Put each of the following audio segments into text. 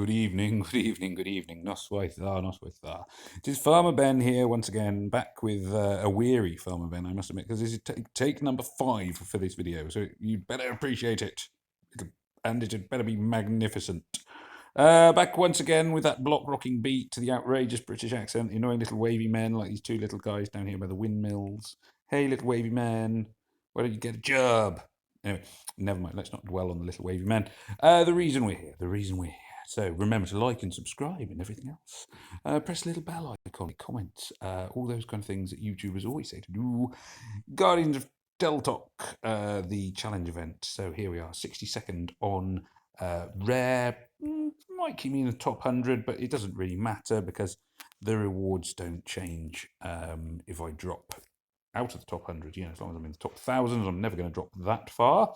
good evening, good evening, good evening. Noswaith dda, noswaith dda. It is Farmer Ben here once again, back with a weary Farmer Ben, I must admit, because this is take number 5 for this video, so you'd better appreciate it. And it had better be magnificent. Back once again with that block rocking beat, the outrageous British accent, the annoying little wavy men like these two little guys down here by the windmills. Hey, little wavy man, why don't you get a job? Anyway, never mind, let's not dwell on the little wavy man. The reason we're here. So remember to like and subscribe and everything else. Press the little bell icon, comments, all those kind of things that YouTubers always say to do. Guardians of Deltok, the challenge event. So here we are, 62nd on rare. Might keep me in the top 100, but it doesn't really matter because the rewards don't change if I drop out of the top 100. As long as I'm in the top thousands, I'm never going to drop that far.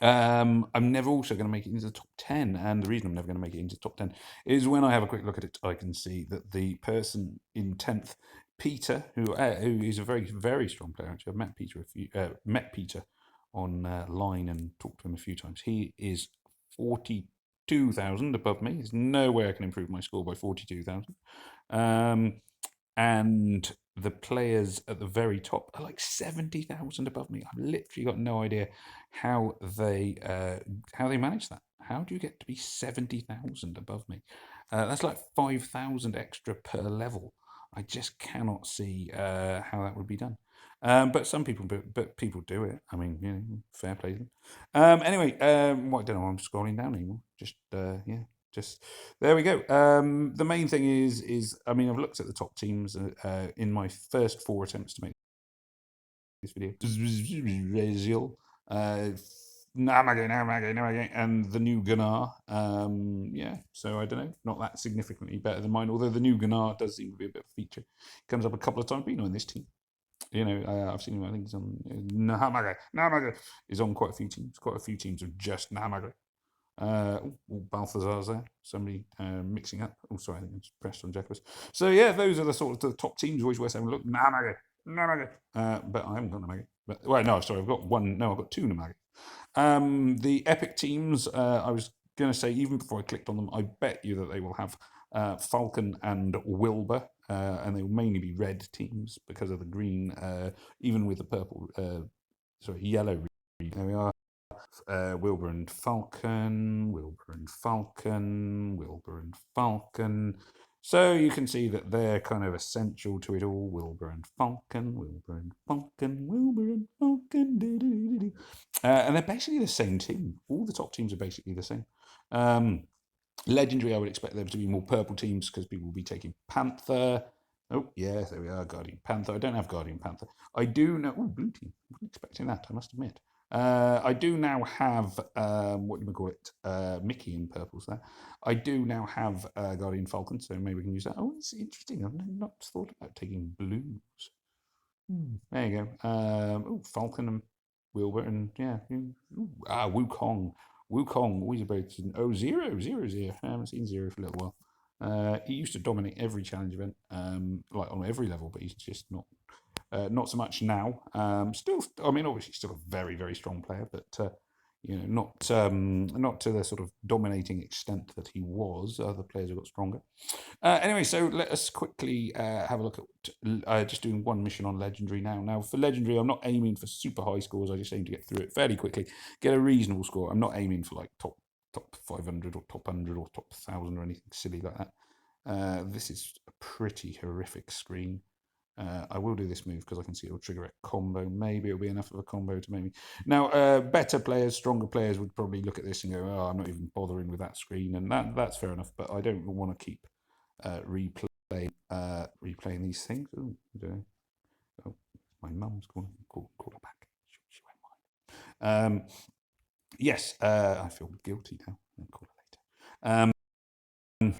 I'm never also going to make it into the top 10, and the reason I'm never going to make it into the top 10 is when I have a quick look at it, I can see that the person in 10th, Peter, who is a very, very strong player. Actually, I've met Peter online and talked to him a few times. He is 42,000 above me. There's no way I can improve my score by 42,000. And the players at the very top are like 70,000 above me. I've literally got no idea how they manage that. How do you get to be 70,000 above me? That's like 5,000 extra per level. I just cannot see how that would be done. But some people, but people do it. I mean, fair play to them. Anyway, I don't know. I'm scrolling down anymore. Just there we go. The main thing is I mean, I've looked at the top teams in my first 4 attempts to make this video. Brazil, Namage, and the new Gunnar. So I don't know, not that significantly better than mine. Although the new Gunnar does seem to be a bit of a feature. Comes up a couple of times, but in this team. I've seen him. I think he's on Nahamage. Nahamage is on quite a few teams. Quite a few teams of just Nahamage. Balthazar's there. Somebody mixing up. Oh, sorry, I think it's pressed on Jacobus. So yeah, those are the sort of the top teams. Always worth having a look. Namage. But I haven't got Namage. No, sorry, I've got one. No, I've got 2 Namage. The epic teams. I was going to say even before I clicked on them, I bet you that they will have Falcon and Wilbur, and they will mainly be red teams because of the green. Even with the purple, yellow. There we are. Wilbur and Falcon, Wilbur and Falcon, Wilbur and Falcon. So you can see that they're kind of essential to it all. Wilbur and Falcon, Wilbur and Falcon, Wilbur and Falcon. And they're basically the same team. All the top teams are basically the same. Legendary, I would expect them to be more purple teams because people will be taking Panther. Oh, yeah, there we are, Guardian Panther. I don't have Guardian Panther. I do know... Oh, blue team. I wasn't expecting that, I must admit. I do now have, Mickey in purples there. I do now have Guardian Falcon, so maybe we can use that. Oh, it's interesting. I've not thought about taking blues. There you go. Falcon and Wilbur, and Wukong. Wukong, always about... Oh, Zero's here. I haven't seen Zero for a little while. He used to dominate every challenge event, like on every level, but he's just not so much now. Still, I mean, obviously, still a very, very strong player, but not to the sort of dominating extent that he was. Other players have got stronger. Anyway, so let us quickly have a look at just doing one mission on Legendary now. Now, for Legendary, I'm not aiming for super high scores. I just aim to get through it fairly quickly, get a reasonable score. I'm not aiming for like top 500 or top 100 or top 1,000 or anything silly like that. This is a pretty horrific screen. I will do this move because I can see it'll trigger a combo. Maybe it'll be enough of a combo to make me... Now, better players, stronger players would probably look at this and go, oh, I'm not even bothering with that screen. And that's fair enough, but I don't want to keep replaying these things. Ooh, oh, my mum's calling. Call her back. She won't mind. Yes, I feel guilty now. I'll call her later.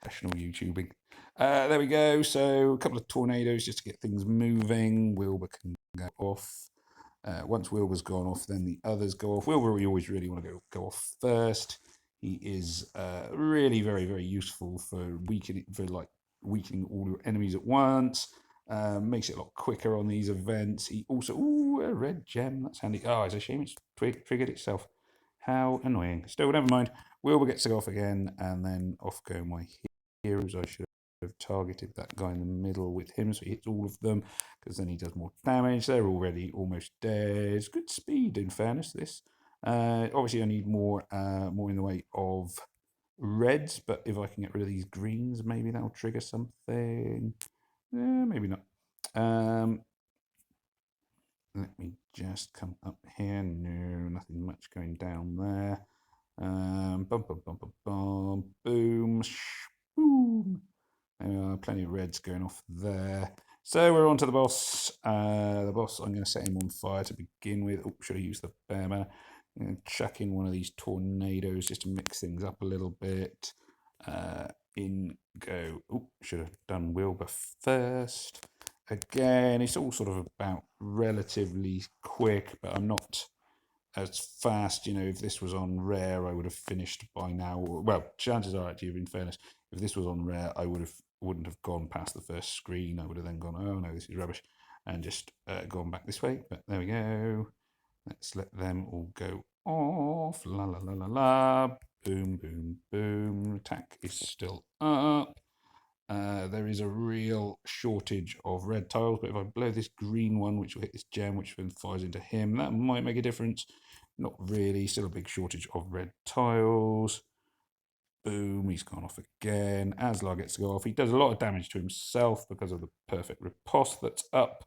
Professional YouTubing. There we go. So a couple of tornadoes just to get things moving. Wilbur can go off. Once Wilbur's gone off, then the others go off. Wilbur, we always really want to go off first. He is really very, very useful for weakening all your enemies at once. Makes it a lot quicker on these events. He also... Ooh, a red gem. That's handy. Oh, it's a shame it's triggered itself. How annoying. Still, never mind. Wilbur gets to go off again, and then off go my heroes. I should have targeted that guy in the middle with him, so he hits all of them, because then he does more damage. They're already almost dead. It's good speed, in fairness, this. Obviously, I need more in the way of reds, but if I can get rid of these greens, maybe that'll trigger something. Maybe not. Let me just come up here. No, nothing much going down there. Bum, bum, bum, bum, bum. Boom. Boom. Plenty of reds going off there. So we're on to the boss. The boss, I'm going to set him on fire to begin with. Oh, should I use the bear banner? I'm going to chuck in one of these tornadoes just to mix things up a little bit. In go. Oh, should have done Wilbur first. Again, it's all sort of about relatively quick, but I'm not as fast. You know, if this was on rare, I would have finished by now. Well, chances are, actually, in fairness, if this was on rare, I wouldn't have gone past the first screen. I would have then gone, oh no, this is rubbish, and just gone back this way. But there we go. Let's let them all go off. La la la la la. Boom, boom, boom. Attack is still up. There is a real shortage of red tiles, but if I blow this green one, which will hit this gem, which then fires into him, that might make a difference. Not really. Still a big shortage of red tiles. Boom, he's gone off again. Aslar gets to go off. He does a lot of damage to himself because of the perfect riposte that's up.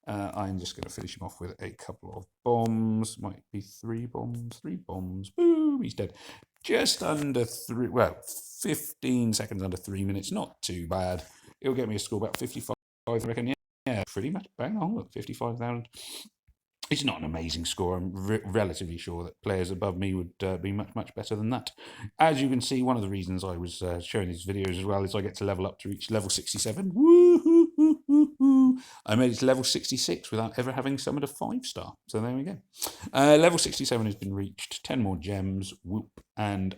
I'm just going to finish him off with a couple of bombs. Might be 3 bombs. 3 bombs. Boom, he's dead. Just under 15 seconds under 3 minutes. Not too bad. It'll get me a score about 55, I reckon. Yeah, pretty much bang on. Look, 55,000. It's not an amazing score. I'm relatively sure that players above me would be much, much better than that. As you can see, one of the reasons I was showing these videos as well is I get to level up to reach level 67. Woo-hoo-hoo-hoo-hoo. I made it to level 66 without ever having summoned a 5-star. So there we go. Level 67 has been reached. 10 more gems, whoop, and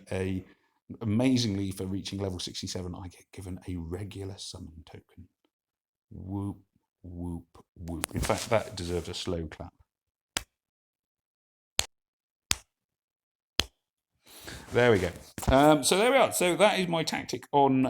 amazingly, for reaching level 67, I get given a regular summon token. Whoop, whoop, whoop. In fact, that deserves a slow clap. There we go. So there we are. So that is my tactic on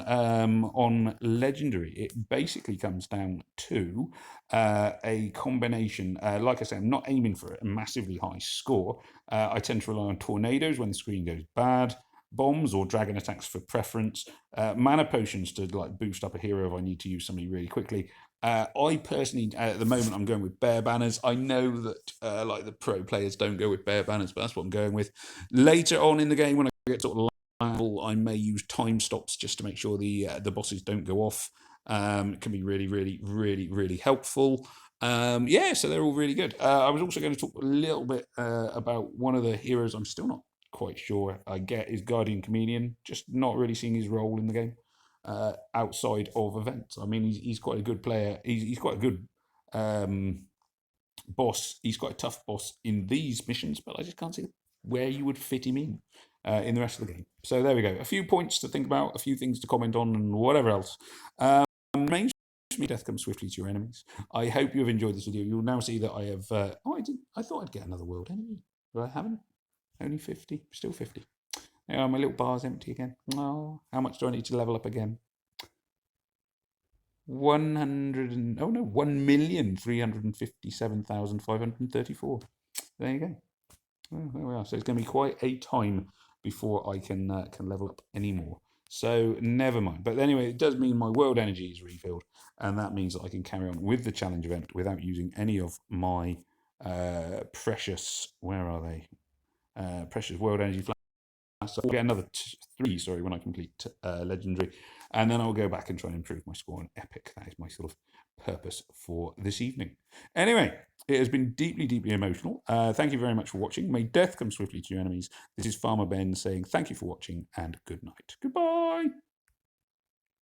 legendary. It basically comes down to a combination. Like I said, I'm not aiming for a massively high score. I tend to rely on tornadoes when the screen goes bad, bombs or dragon attacks for preference, mana potions to like boost up a hero if I need to use somebody really quickly. I personally, at the moment, I'm going with bear banners. I know that like the pro players don't go with bear banners, but that's what I'm going with. Later on in the game, when I get sort of level, I may use time stops just to make sure the bosses don't go off. It can be really, really, really, really helpful. Yeah, so they're all really good. I was also going to talk a little bit about one of the heroes I'm still not quite sure I get is Guardian Chameleon, just not really seeing his role in the game outside of events. I mean, he's quite a good player. He's quite a good boss. He's quite a tough boss in these missions, but I just can't see where you would fit him in the rest of the game. So there we go. A few points to think about, a few things to comment on, and whatever else. Main death comes swiftly to your enemies. I hope you have enjoyed this video. You'll now see that I have. I thought I'd get another world enemy, but I haven't. Only 50. Still 50. Now my little bar's empty again. Oh, how much do I need to level up again? 1,357,534. There you go. Oh, there we are. So it's going to be quite a time before I can level up anymore. So never mind. But anyway, it does mean my world energy is refilled, and that means that I can carry on with the challenge event without using any of my precious. Where are they? Precious world energy flasks. So I'll get another 3, when I complete legendary, and then I'll go back and try and improve my score on epic. That is my sort of purpose for this evening. Anyway, it has been deeply, deeply emotional. Thank you very much for watching. May death come swiftly to your enemies. This is Farmer Ben saying thank you for watching and good night. Goodbye.